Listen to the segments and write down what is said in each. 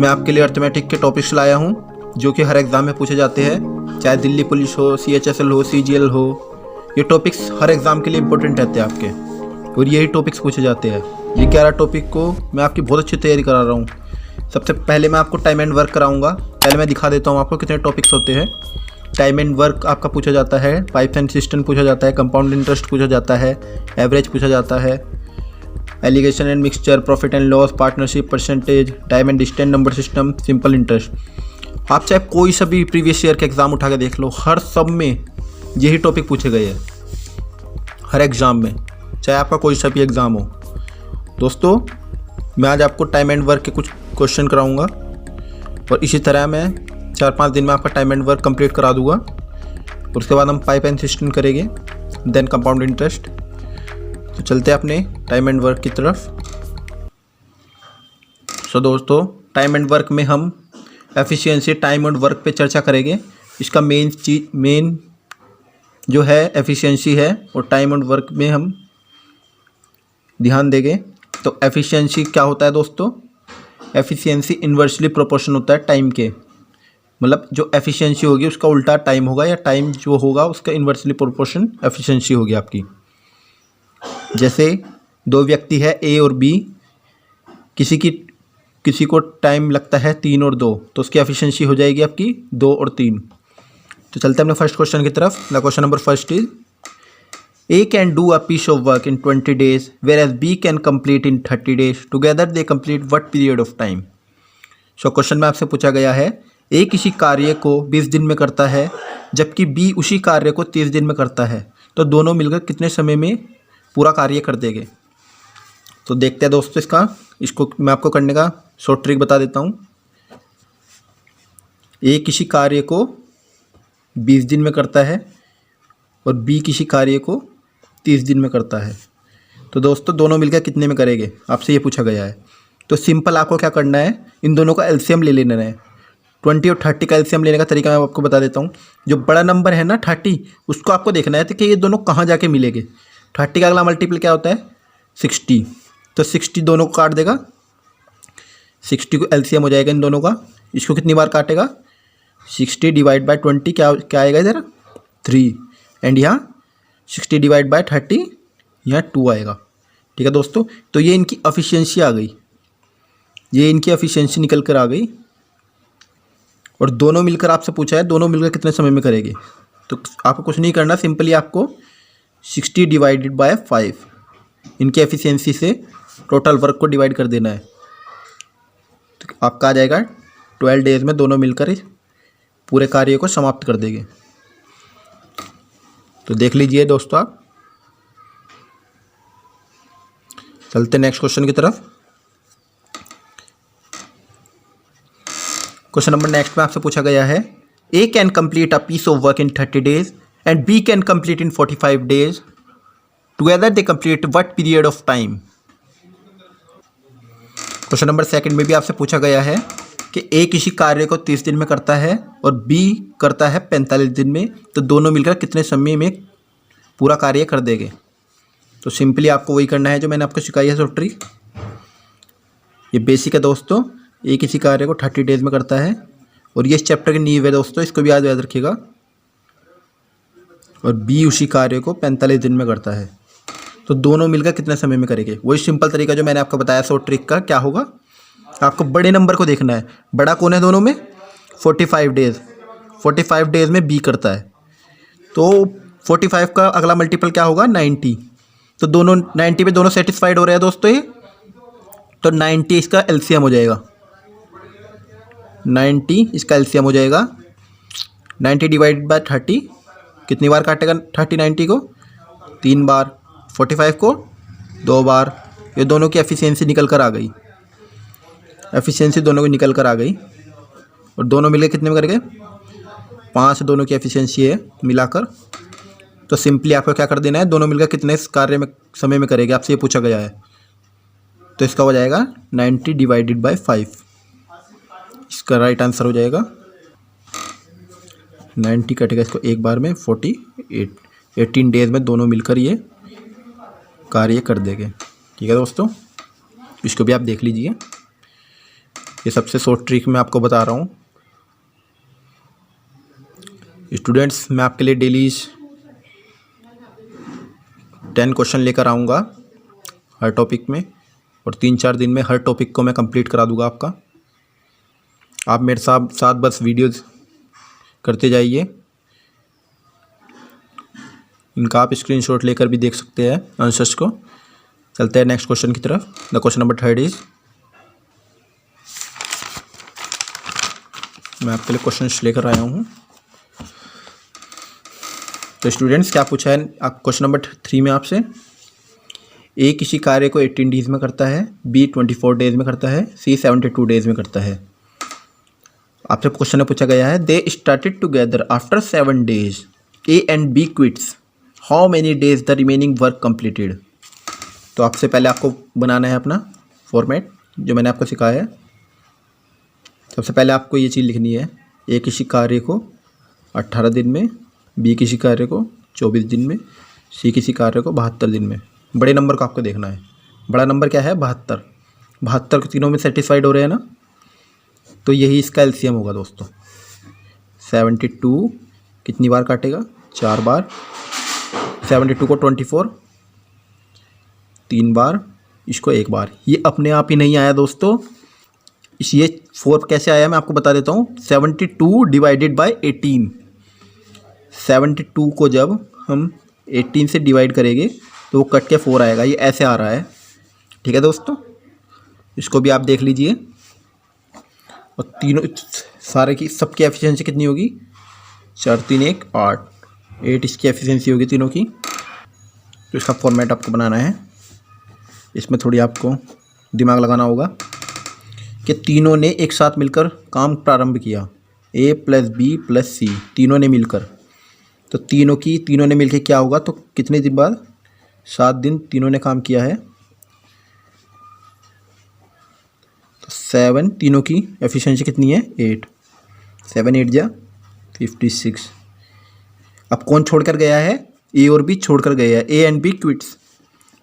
मैं आपके लिए अर्थमेटिक के टॉपिक्स लाया हूँ जो कि हर एग्ज़ाम में पूछे जाते हैं, चाहे दिल्ली पुलिस हो, CHSL हो, CGL हो। ये टॉपिक्स हर एग्ज़ाम के लिए इंपॉर्टेंट रहते हैं आपके, और यही टॉपिक्स पूछे जाते हैं। ये 11 टॉपिक को मैं आपकी बहुत अच्छी तैयारी करा रहा हूँ। सबसे पहले मैं आपको टाइम एंड वर्क कराऊंगा। पहले मैं दिखा देता हूँ आपको कितने टॉपिक्स होते हैं। टाइम एंड वर्क आपका पूछा जाता है, पाइप्स एंड सिस्टम पूछा जाता है, कंपाउंड इंटरेस्ट पूछा जाता है, एवरेज पूछा जाता है, alligation and mixture, profit and loss, partnership, percentage, time and distance, number system, simple interest. आप चाहे कोई सा भी प्रीवियस ईयर के एग्ज़ाम उठा के देख लो, हर सब में यही टॉपिक पूछे गए हैं, हर एग्ज़ाम में, चाहे आपका कोई सा भी एग्ज़ाम हो। दोस्तों, मैं आज आपको टाइम एंड वर्क के कुछ क्वेश्चन कराऊंगा, और इसी तरह मैं 4-5 दिन में आपका टाइम एंड वर्क कंप्लीट करा दूंगा। और उसके बाद हम पाइप एंड सिस्टम करेंगे, देन कंपाउंड इंटरेस्ट। तो चलते हैं अपने टाइम एंड वर्क की तरफ। सो दोस्तों, टाइम एंड वर्क में हम एफिशिएंसी टाइम एंड वर्क पे चर्चा करेंगे। इसका मेन जो है एफिशिएंसी है, और टाइम एंड वर्क में हम ध्यान देंगे। तो एफिशिएंसी क्या होता है दोस्तों? एफिशिएंसी इन्वर्सली प्रोपोर्शन होता है टाइम के, मतलब जो एफिशिएंसी होगी उसका उल्टा टाइम होगा, या टाइम जो होगा उसका इन्वर्सली प्रोपोर्शन एफिशिएंसी होगी आपकी। जैसे दो व्यक्ति है A और B, किसी को टाइम लगता है 3 और 2, तो उसकी एफिशिएंसी हो जाएगी आपकी 2 और 3। तो चलते हैं अपने फर्स्ट क्वेश्चन की तरफ। The question number first is A can do a piece of work in 20 days whereas B can complete in 30 days. Together they complete what period of time? So question में आपसे पूछा गया है, A किसी कार्य को 20 दिन में करता है जबकि B उसी कार्य को 30 दिन में करता है, तो दोनों मिलकर कितने समय में पूरा कार्य कर देंगे? तो देखते हैं दोस्तों, इसको मैं आपको करने का शॉर्ट ट्रिक बता देता हूँ। A किसी कार्य को 20 दिन में करता है और B किसी कार्य को 30 दिन में करता है, तो दोस्तों दोनों मिलकर कितने में करेंगे, आपसे ये पूछा गया है। तो सिंपल आपको क्या करना है, इन दोनों का एलसीएम ले लेना है। 20 और 30 का एलसीएम लेने का तरीका मैं आपको बता देता हूँ। जो बड़ा नंबर है ना 30, उसको आपको देखना है कि ये दोनों कहाँ जाके मिलेंगे। 30 का अगला मल्टीपल क्या होता है? 60। तो 60 दोनों को काट देगा, 60 को एलसीएम हो जाएगा इन दोनों का। इसको कितनी बार काटेगा? 60 डिवाइड बाय 20 क्या आएगा इधर? 3। एंड यहाँ 60 डिवाइड बाय 30, यहाँ 2 आएगा। ठीक है दोस्तों, तो ये इनकी एफिशिएंसी आ गई, ये इनकी एफिशिएंसी निकल कर आ गई। और दोनों मिलकर आपसे पूछा है, दोनों मिलकर कितने समय में करेंगे? तो आपको कुछ नहीं करना, सिंपली आपको 60 डिवाइडेड बाय 5 इनकी एफिशिएंसी से टोटल वर्क को डिवाइड कर देना है। तो आपका आ जाएगा 12 डेज में दोनों मिलकर पूरे कार्य को समाप्त कर देंगे। तो देख लीजिए दोस्तों आप। चलते नेक्स्ट क्वेश्चन की तरफ। क्वेश्चन नंबर नेक्स्ट में आपसे पूछा गया है, A can complete a piece of work in 30 days and B can complete in 45 days. Together they complete what period of time? Question number second में भी आपसे पूछा गया है कि A किसी कार्य को 30 दिन में करता है और B करता है 45 दिन में, तो दोनों मिलकर कितने समय में पूरा कार्य कर देंगे? तो सिंपली आपको वही करना है जो मैंने आपको सिखाई है शॉर्ट ट्रिक। ये बेसिक है दोस्तों। A किसी कार्य को 30 डेज में करता है, और ये इस चैप्टर की नींव है दोस्तों, इसको भी याद रखिएगा। और B उसी कार्य को 45 दिन में करता है, तो दोनों मिलकर कितने समय में करेंगे? वही सिंपल तरीका जो मैंने आपको बताया शॉर्ट ट्रिक का। क्या होगा, आपको बड़े नंबर को देखना है। बड़ा कौन है दोनों में? 45 डेज। 45 डेज में B करता है, तो 45 का अगला मल्टीपल क्या होगा? 90। तो दोनों 90 पे दोनों सेटिस्फाइड हो रहे हैं दोस्तों ये, तो 90 इसका एलसीएम हो जाएगा। 90 इसका एलसीएम हो जाएगा। 90 डिवाइड बाय 30 कितनी बार काटेगा 30 90 को? 3 बार। 45 को 2 बार। ये दोनों की एफिशिएंसी निकल कर आ गई, एफिशिएंसी दोनों की निकल कर आ गई। और दोनों मिलकर कितने में करेंगे? 5 दोनों की एफिशिएंसी है मिलाकर। तो सिंपली आपको क्या कर देना है, दोनों मिलकर कितने कार्य में समय में करेंगे, आपसे ये पूछा गया है। तो इसका हो जाएगा 90 डिवाइडेड बाय 5। इसका राइट आंसर हो जाएगा 90 कटेगा इसको एक बार में 48। 18 डेज में दोनों मिलकर ये कार्य कर देंगे। ठीक है दोस्तों, इसको भी आप देख लीजिए। ये सबसे शॉर्ट ट्रिक मैं आपको बता रहा हूँ। स्टूडेंट्स, मैं आपके लिए डेली 10 क्वेश्चन लेकर आऊँगा हर टॉपिक में, और 3-4 दिन में हर टॉपिक को मैं कंप्लीट करा दूँगा आपका। आप मेरे साथ बस वीडियोज़ करते जाइए। इनका आप स्क्रीनशॉट लेकर भी देख सकते हैं आंसर्स को। चलते हैं नेक्स्ट क्वेश्चन की तरफ। द क्वेश्चन नंबर 3 इज, मैं आपके लिए क्वेश्चन लेकर आया हूँ। तो स्टूडेंट्स, क्या पूछा है क्वेश्चन नंबर 3 में आपसे? ए किसी कार्य को 18 डेज में करता है, बी 24 डेज में करता है, सी 72 डेज में करता है। आपसे क्वेश्चन में पूछा गया है, they started together after 7 days, A and B quits, how many days the remaining work completed. तो आपसे पहले आपको बनाना है अपना फॉर्मेट जो मैंने आपको सिखाया है। सबसे पहले आपको ये चीज़ लिखनी है, ए किसी कार्य को 18 दिन में, बी किसी कार्य को 24 दिन में, सी किसी कार्य को 72 दिन में। बड़े नंबर को आपको देखना है। बड़ा नंबर क्या है? 72। 72 को तीनों में सेटिस्फाइड हो रहे हैं ना, तो यही इसका एलसीएम होगा दोस्तों। 72 कितनी बार काटेगा? 4 बार। 72 को 24 3 बार, इसको 1 बार। ये अपने आप ही नहीं आया दोस्तों। ये 4 कैसे आया मैं आपको बता देता हूँ। 72 डिवाइडेड बाय 18। 72 को जब हम 18 से डिवाइड करेंगे तो वो कट के 4 आएगा। ये ऐसे आ रहा है, ठीक है दोस्तों। इसको भी आप देख लीजिए। और तीनों सारे की सबकी एफिशिएंसी कितनी होगी? 4 3 1 8 इसकी एफिशिएंसी होगी तीनों की। तो इसका फॉर्मेट आपको बनाना है। इसमें थोड़ी आपको दिमाग लगाना होगा कि तीनों ने एक साथ मिलकर काम प्रारंभ किया। ए प्लस बी प्लस सी, तीनों ने मिलकर। तो तीनों ने मिलकर क्या होगा? तो कितने दिन बाद? 7 दिन तीनों ने काम किया है। तो 7, तीनों की एफिशिएंसी कितनी है? 8। 7 8 जा 56। अब कौन छोड़कर गया है? ए और बी छोड़कर गया है। A and B quits.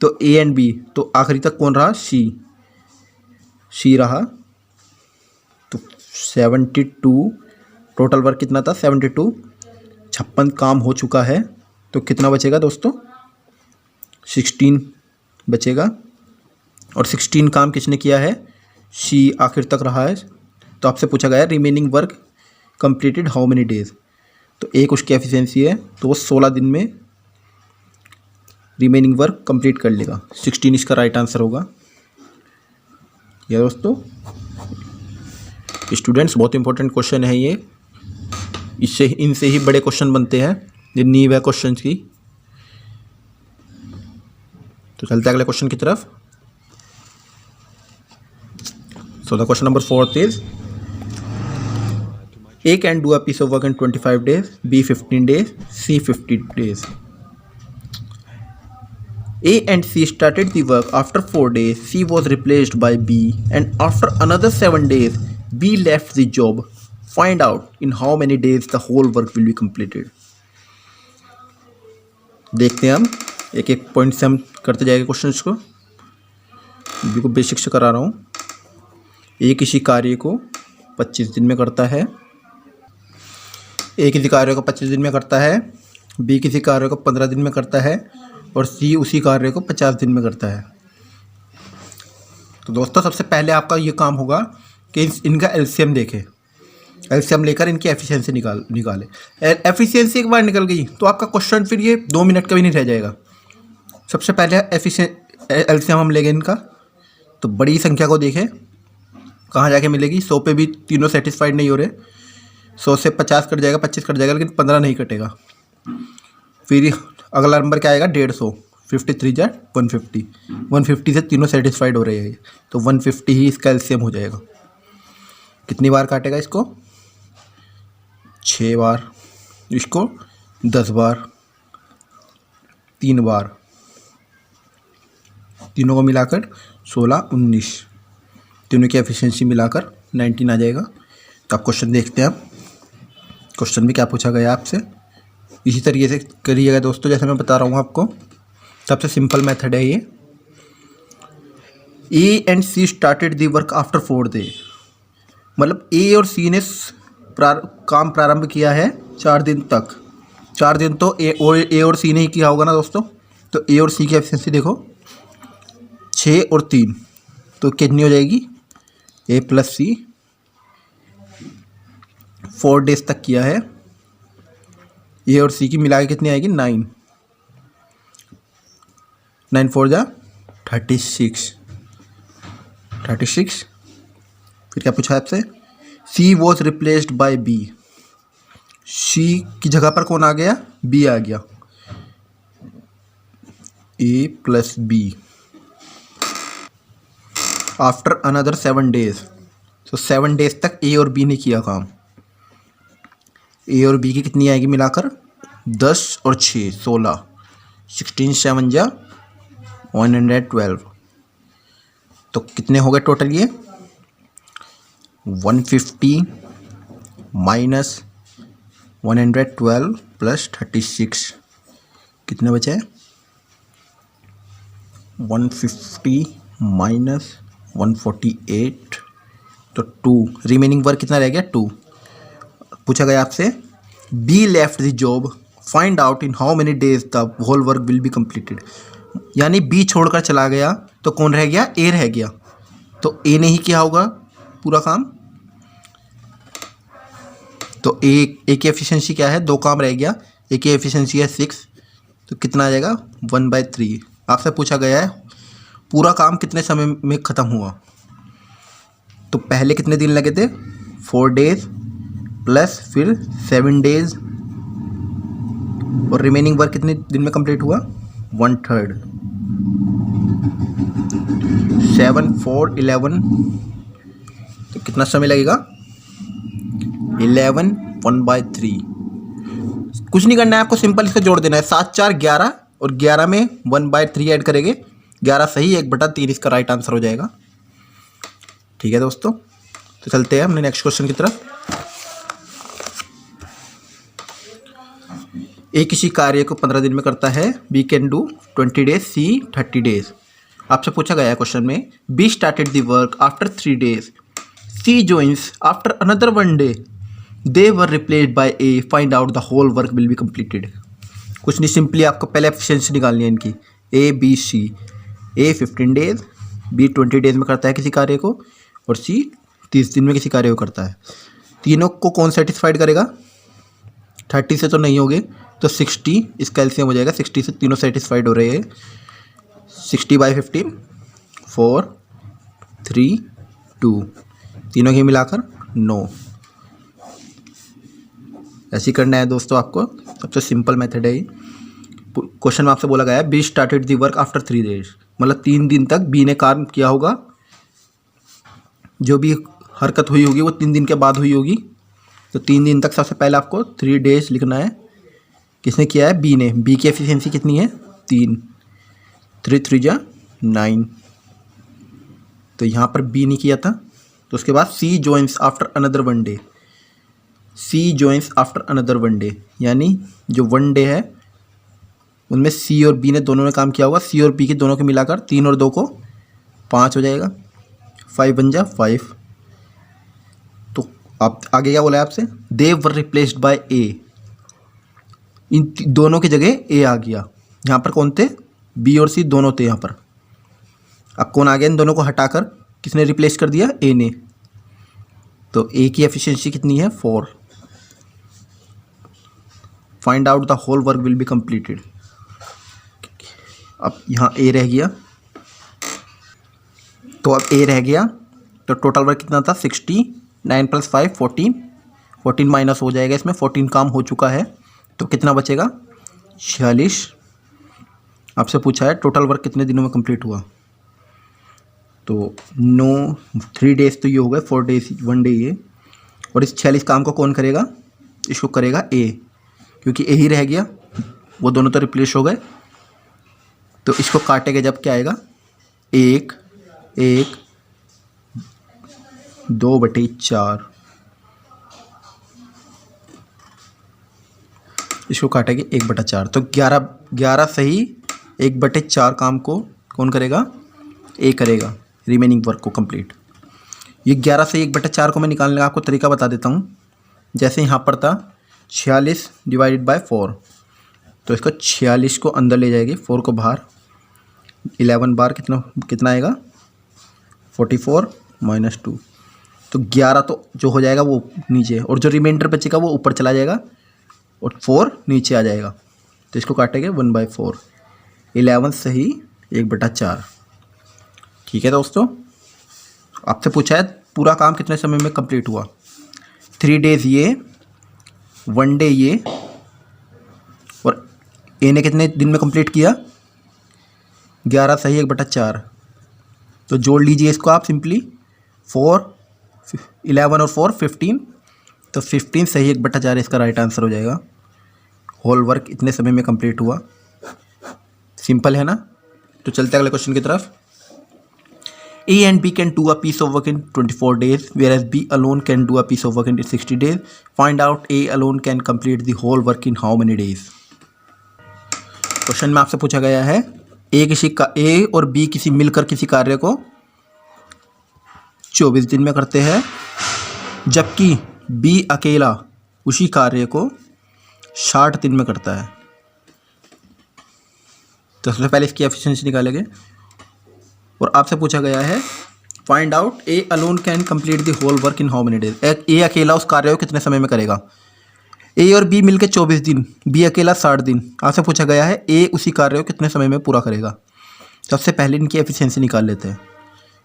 तो ए एंड बी, तो आखिरी तक कौन रहा? सी रहा। तो 72 टोटल वर्क कितना था? 72। 56 काम हो चुका है। तो कितना बचेगा दोस्तों? 16 बचेगा। और 16 काम किसने किया है? सी आखिर तक रहा है। तो आपसे पूछा गया है remaining work completed how many days. तो एक उसकी एफिशिएंसी है, तो वो 16 दिन में रिमेनिंग वर्क कंप्लीट कर लेगा। 16 इसका राइट आंसर होगा। ये दोस्तों स्टूडेंट्स, बहुत इंपॉर्टेंट क्वेश्चन है ये। इनसे ही बड़े क्वेश्चन बनते हैं, ये नींव है क्वेश्चन की। तो चलते हैं अगले क्वेश्चन की तरफ। So the question number 4 is, A can do a piece of work in 25 days, B 15 days, C 50 days. A and C started the work after 4 days. C was replaced by B, and after another 7 days, B left the job. Find out in how many days the whole work will be completed. देखते हैं हम एक एक point से हम करते जाएंगे question को। बिल्कुल बेसिक से करा रहा हूँ। ए किसी कार्य को 25 दिन में करता है। ए किसी कार्य को 25 दिन में करता है, बी किसी कार्य को 15 दिन में करता है, और सी उसी कार्य को 50 दिन में करता है। तो दोस्तों सबसे पहले आपका ये काम होगा कि इनका एलसीएम देखें। एलसीएम लेकर इनकी एफिशिएंसी निकाले। एफिशिएंसी एक बार निकल गई तो आपका क्वेश्चन फिर ये 2 मिनट का भी नहीं रह जाएगा। सबसे पहले एलसीएम हम लेंगे इनका। तो बड़ी संख्या को देखें कहाँ जाके मिलेगी। 100 पे भी तीनों सेटिस्फाइड नहीं हो रहे। 100 से 50 कट जाएगा, 25 कट जाएगा, लेकिन 15 नहीं कटेगा। फिर अगला नंबर क्या आएगा? 150। 53 जा 150। 150 से तीनों सेटिस्फाइड हो रहे हैं, तो 150 ही इसका एलसीएम हो जाएगा। कितनी बार काटेगा इसको? 6 बार। इसको 10 बार, 3 बार, तीनों को मिलाकर 16 19, तीनों की एफिशिएंसी मिलाकर 19 आ जाएगा। तो आप क्वेश्चन देखते हैं। आप क्वेश्चन में क्या पूछा गया आपसे, इसी तरीके से करिएगा दोस्तों जैसे मैं बता रहा हूँ आपको। सबसे सिंपल मेथड है ये। A and C started the work after 4 day. मतलब ए और सी ने काम प्रारंभ किया है 4 दिन तक। 4 दिन तो ए और सी ने ही किया होगा ना दोस्तों। तो ए और सी की एफिशिएंसी देखो 6 और 3, तो कितनी हो जाएगी, ए प्लस सी 4 डेज तक किया है। ए और सी की मिला के कितनी आएगी, 9 4 जा 36। फिर क्या पूछा है आपसे, C was replaced by B. C की जगह पर कौन आ गया, बी आ गया। A plus B after another 7 days. तो 7 डेज तक ए और बी ने किया काम। ए और बी की कितनी आएगी मिलाकर, 10 और 6 16, 16 7 जा 112। तो कितने हो गए टोटल ये, 150 माइनस 112 प्लस 36, कितने बचे, 150 माइनस 148, तो 2, रिमेनिंग वर्क कितना रह गया, 2। पूछा गया आपसे, B left the job, find out in how many days the whole work will be completed. यानी बी छोड़कर चला गया तो कौन रह गया, ए रह गया। तो ए ने ही किया होगा पूरा काम। तो ए की एफिशिएंसी क्या है, 2 काम रह गया। ए की एफिशिएंसी है 6, तो कितना आ जाएगा 1/3। आपसे पूछा गया है पूरा काम कितने समय में ख़त्म हुआ। तो पहले कितने दिन लगे थे, 4 डेज प्लस फिर 7 डेज, और रिमेनिंग वर्क कितने दिन में कंप्लीट हुआ, 1/3। 7 4 11, तो कितना समय लगेगा, 11 1/3। कुछ नहीं करना है आपको, सिंपल इसको जोड़ देना है। 7 4 11 और 11 में 1/3 ऐड करेंगे, 11 सही, 1/3 इसका राइट आंसर हो जाएगा। ठीक है दोस्तों, तो चलते हैं हमने नेक्स्ट क्वेश्चन की तरफ। ए किसी कार्य को 15 दिन में करता है, B can do 20 days, C 30 days. आपसे पूछा गया है क्वेश्चन में, B started the work after 3 days, C joins after another 1 day, they were replaced by A, find out the whole work will be completed. कुछ नहीं, simply आपको पहले efficiency निकालनी है इनकी, A B C. A 15 days, B 20 days में करता है किसी कार्य को, और सी 30 दिन में किसी कार्य को करता है। तीनों को कौन सेटिस्फाइड करेगा, 30 से तो नहीं होगे, तो 60 इसका एलसीएम हो जाएगा। 60 से तीनों सेटिस्फाइड हो रहे हैं। 60/15 4 3 2, तीनों की मिलाकर 9। ऐसे ही करना है दोस्तों आपको, सबसे सिंपल मेथड है ये। क्वेश्चन में आपसे बोला गया है, be started the work after 3 days, मतलब 3 दिन तक बी ने काम किया होगा। जो भी हरकत हुई होगी वो 3 दिन के बाद हुई होगी। तो 3 दिन तक सबसे पहले आपको 3 डेज लिखना है। किसने किया है, बी ने। बी की एफिशिएंसी कितनी है, 3, 3 3 जा 9। तो यहाँ पर बी ने किया था। तो उसके बाद सी जॉइंस आफ्टर अनदर 1 डे, सी जॉइंस आफ्टर अनदर 1 डे, यानी जो 1 डे है उनमें सी और बी ने दोनों ने काम किया होगा। सी और बी के दोनों को मिलाकर 3 और 2 को 5 हो जाएगा, 5 बन जा 5। तो आप आगे क्या बोला है आपसे, दे वर रिप्लेस्ड बाय ए, इन दोनों की जगह ए आ गया। यहाँ पर कौन थे, बी और सी दोनों थे यहाँ पर। अब कौन आ गया, इन दोनों को हटाकर किसने रिप्लेस कर दिया, ए ने। तो ए की एफिशिएंसी कितनी है, 4। Find out the whole work will be completed. अब यहाँ ए रह गया, तो अब ए रह गया, तो टोटल वर्क कितना था, 60, 9 + 5 14, 14 माइनस हो जाएगा इसमें, 14 काम हो चुका है। तो कितना बचेगा, 46। आपसे पूछा है टोटल वर्क कितने दिनों में कंप्लीट हुआ। तो 3 डेज तो ये हो गए, 4 डेज 1 डे ये, और इस 46 काम को कौन करेगा, इसको करेगा ए, क्योंकि ए ही रह गया, वो दोनों तो रिप्लेस हो गए। तो इसको काटेंगे जब क्या आएगा, 1 1 2/4, इसको काटेंगे 1/4। तो 11 सही, 1/4 काम को कौन करेगा, ए करेगा, रिमेनिंग वर्क को कंप्लीट। ये 11 से 1/4 को मैं निकालने का आपको तरीका बता देता हूँ। जैसे यहाँ पर था 46 डिवाइडेड बाय 4, तो इसको 46 को अंदर ले जाएगी, 4 को बाहर, 11 बार कितना आएगा 44 माइनस 2, तो 11 तो जो हो जाएगा वो नीचे, और जो रिमाइंडर बचेगा वो ऊपर चला जाएगा और 4 नीचे आ जाएगा। तो इसको काटेंगे 1/4, 11 सही 1/4। ठीक है दोस्तों, आपसे पूछा है पूरा काम कितने समय में कंप्लीट हुआ। 3 डेज़ ये, 1 डे ये, और ए ने कितने दिन में कंप्लीट किया 11 सही 1/4। तो जोड़ लीजिए इसको आप सिंपली, 4 11 और 4 15, तो 15 सही 1/4 इसका राइट आंसर हो जाएगा। होल वर्क इतने समय में कंप्लीट हुआ। सिंपल है ना। तो चलते अगले क्वेश्चन की तरफ। A and B can do a piece of work in 24 days, whereas B alone can do a piece of work in 60 days. Find out A alone can complete the whole work in how many days? Question में आपसे पूछा गया है A और B किसी मिलकर किसी कार्य को 24 दिन में करते हैं, जबकि B अकेला उसी कार्य को 60 दिन में करता है। तो सबसे पहले इसकी एफिशिएंसी निकालेंगे, और आपसे पूछा गया है find out A alone can complete the whole work in how many days. A अकेला उस कार्य को कितने समय में करेगा। ए और बी मिलकर 24 दिन, बी अकेला 60 दिन। आपसे पूछा गया है ए उसी कार्य को कितने समय में पूरा करेगा। सबसे पहले इनकी एफिशिएंसी निकाल लेते हैं।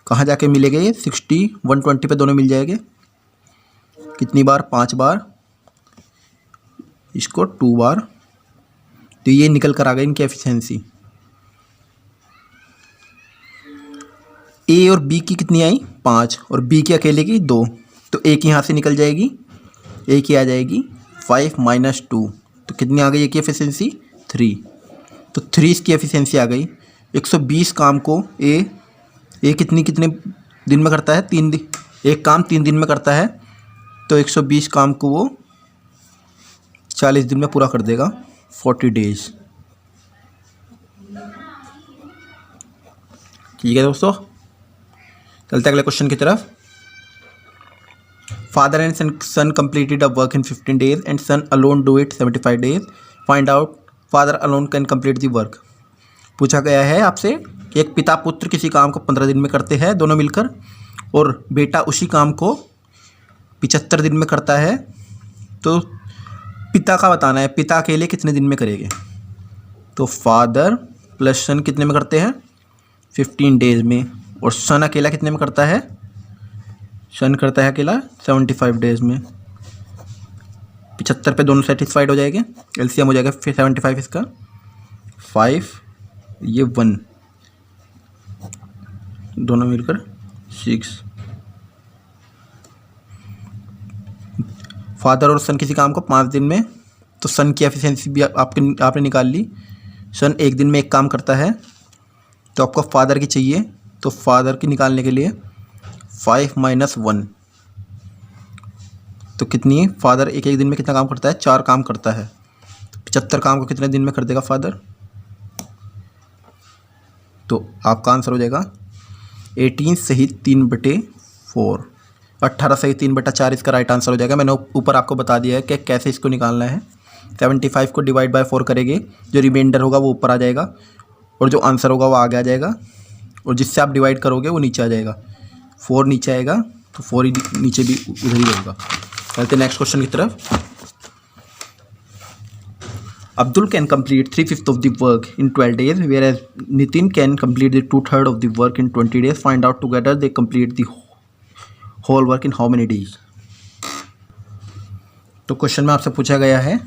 कहाँ जाके मिलेंगे ये 60 120 पे दोनों मिल जाएंगे। कितनी बार 5 बार, इसको 2 बार, तो ये निकल कर आ गई इनकी एफिशिएंसी। ए और बी की कितनी आई 5 और बी की अकेले की 2, तो ए की यहाँ से निकल जाएगी, ए की आ जाएगी 5 माइनस 2, तो कितनी आ गई ए की एफिशिएंसी 3। तो 3 इसकी एफिशिएंसी आ गई। 120 काम को ए कितने दिन में करता है 3 दिन, एक काम 3 दिन में करता है, तो 120 काम को वो 40 दिन में पूरा कर देगा, 40 डेज। ठीक है दोस्तों, चलते अगले क्वेश्चन की तरफ। Father and son completed a work in 15 days and son alone do it 75 days. Find out father alone can complete the work. पूछा गया है आपसे कि एक पिता पुत्र किसी काम को 15 दिन में करते हैं दोनों मिलकर, और बेटा उसी काम को 75 दिन में करता है। तो पिता का बताना है, पिता अकेले कितने दिन में करेंगे। तो फादर प्लस सन कितने में करते हैं 15 डेज में, और सन अकेला कितने में करता है, सन करता है अकेला 75 डेज में। 75 पे दोनों सेटिस्फाइड हो जाएंगे, एलसीएम हो जाएगा फिर 75 इसका 5, ये 1, दोनों मिलकर 6। फादर और सन किसी काम को 5 दिन में, तो सन की एफिशिएंसी भी आपने निकाल ली। सन 1 दिन में एक काम करता है, तो आपको फादर की चाहिए, तो फादर की निकालने के लिए 5 माइनस 1, तो कितनी है, फादर एक दिन में कितना काम करता है 4 काम करता है, 75 काम को कितने दिन में कर देगा फादर। तो आपका आंसर हो जाएगा 18 सही 3/4, 18 सही 3/4 इसका राइट आंसर हो जाएगा। मैंने ऊपर आपको बता दिया है कि कैसे इसको निकालना है। 75 को डिवाइड बाय 4 करेंगे, जो रिमाइंडर होगा वो ऊपर आ जाएगा, और जो आंसर होगा वो आगे आ जाएगा, और जिससे आप डिवाइड करोगे वो नीचे आ जाएगा। 4 नीचे आएगा, तो 4 ही नीचे भी उधर ही होगा। चलते नेक्स्ट क्वेश्चन की तरफ। Abdul can complete 3/5 of the work in 12 days, whereas Nitin can complete the 2/3 of the work in 20 days. Find out together they complete the whole work in how many days? तो question में आपसे पूछा गया है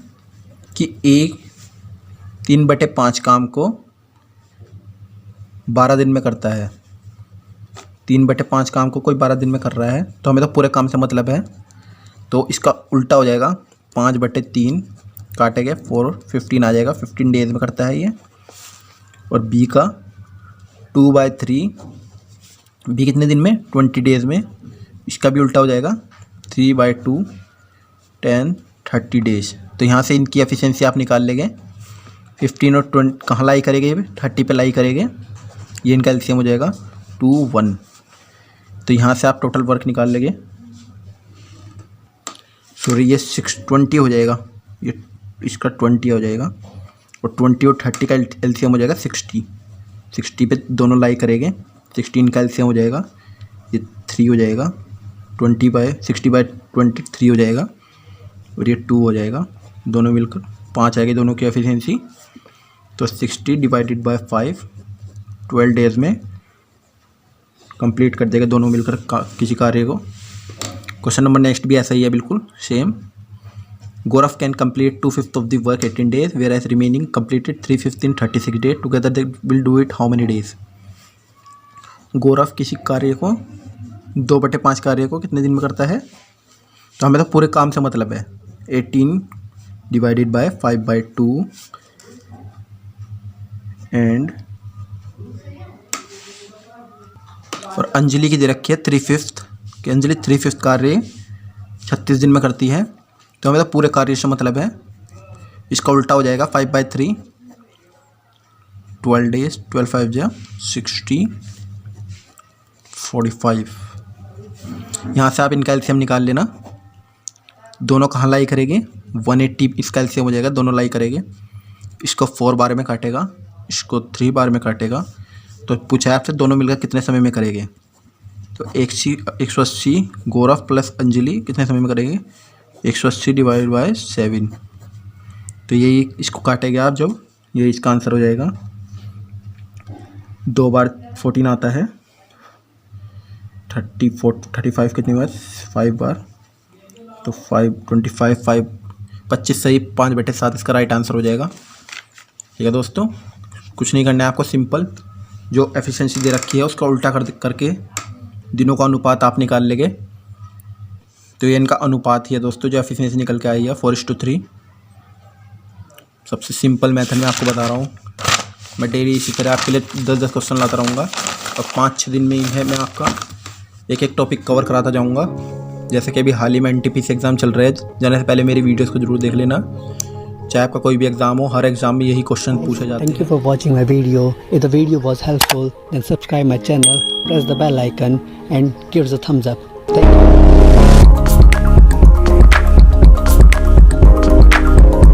कि ए 3/5 काम को 12 दिन में करता है। 3/5 काम को कोई 12 दिन में कर रहा है, तो हमें तो पूरे काम से मतलब है, तो इसका उल्टा हो जाएगा 5/3 काटेंगे 4 15 आ जाएगा, 15 डेज में करता है ये। और बी का 2/3, बी कितने दिन में 20 डेज में, इसका भी उल्टा हो जाएगा 3/2 10 30 डेज। तो यहाँ से इनकी एफिशिएंसी आप निकाल लेंगे। 15 और 20 कहाँ लाई करेंगे, 30 पे लाई करेंगे, ये इनका एलसीएम हो जाएगा 2 1। तो यहाँ से आप टोटल वर्क निकाल लेंगे। सॉरी, ये 620 हो जाएगा, ये इसका 20 हो जाएगा, और 20 और 30 का एलसीएम हो जाएगा 60। 60 पे दोनों लाई करेंगे, 16 का एलसीएम हो जाएगा, ये 3 हो जाएगा, 60/20 3 हो जाएगा, और ये 2 हो जाएगा, दोनों मिलकर 5 आएगी दोनों की एफिशिएंसी। तो 60 डिवाइडेड बाय 5 12 डेज़ में कंप्लीट कर देगा दोनों मिलकर किसी कार्य को। क्वेश्चन नंबर नेक्स्ट भी ऐसा ही है, बिल्कुल same. Gaurav can complete 2/5 of the work 18 days, whereas remaining completed 3/5 in 36 days, together they will do it how many days. Gaurav किसी कार्य को 2/5 कार्य को कितने दिन में करता है, तो हमें तो पूरे काम से मतलब है। 18 डिवाइडेड बाय 5/2 एंड, और अंजलि की दे रखी है 3/5 कि अंजलि 3/5 कार्य 36 दिन में करती है, तो हमें तो पूरे कार्य से मतलब है। इसका उल्टा हो जाएगा 5/3 12 days, 12 5 जा 60 45। यहाँ से आप इनका एलसीएम निकाल लेना। दोनों कहाँ लाई करेंगे, 180 इसका एलसीएम हो जाएगा, दोनों लाई करेंगे। इसको 4 बार में काटेगा, इसको 3 बार में काटेगा, तो पूछा है आपसे दोनों मिलकर कितने समय में करेंगे। तो 180 गौरव प्लस अंजलि कितने समय में करेंगे, 180 डिवाइड बाय 7। तो यही इसको काटेंगे आप जब, ये इसका आंसर हो जाएगा। 2 बार 14 आता है, 35 कितनी बार, 5 बार, तो 5 25 सही, 5/7 इसका राइट आंसर हो जाएगा। ठीक है दोस्तों, कुछ नहीं करना है आपको, सिंपल जो एफिशिएंसी दे रखी है उसका उल्टा करके दिनों का अनुपात आप निकाल लेंगे। तो ये इनका अनुपात ही है दोस्तों, जो एफिशिएंसी निकल के आई है 4:3। सबसे सिंपल मेथड में आपको बता रहा हूँ। मैं डेली इसी तरह आपके लिए 10-10 क्वेश्चन लाता रहूँगा, और 5-6 दिन में ही है मैं आपका एक टॉपिक कवर कराता जाऊँगा। जैसे कि अभी हाल ही में NTPC एग्ज़ाम चल रहे हैं, जाने से पहले मेरी वीडियोज़ को जरूर देख लेना। चाहे आपका कोई भी एग्जाम हो, हर एग्जाम में यही क्वेश्चन पूछे जाते हैं। Thank you for watching my video. If the video was helpful, then subscribe my channel, press the bell icon and give us a thumbs up. Thank you.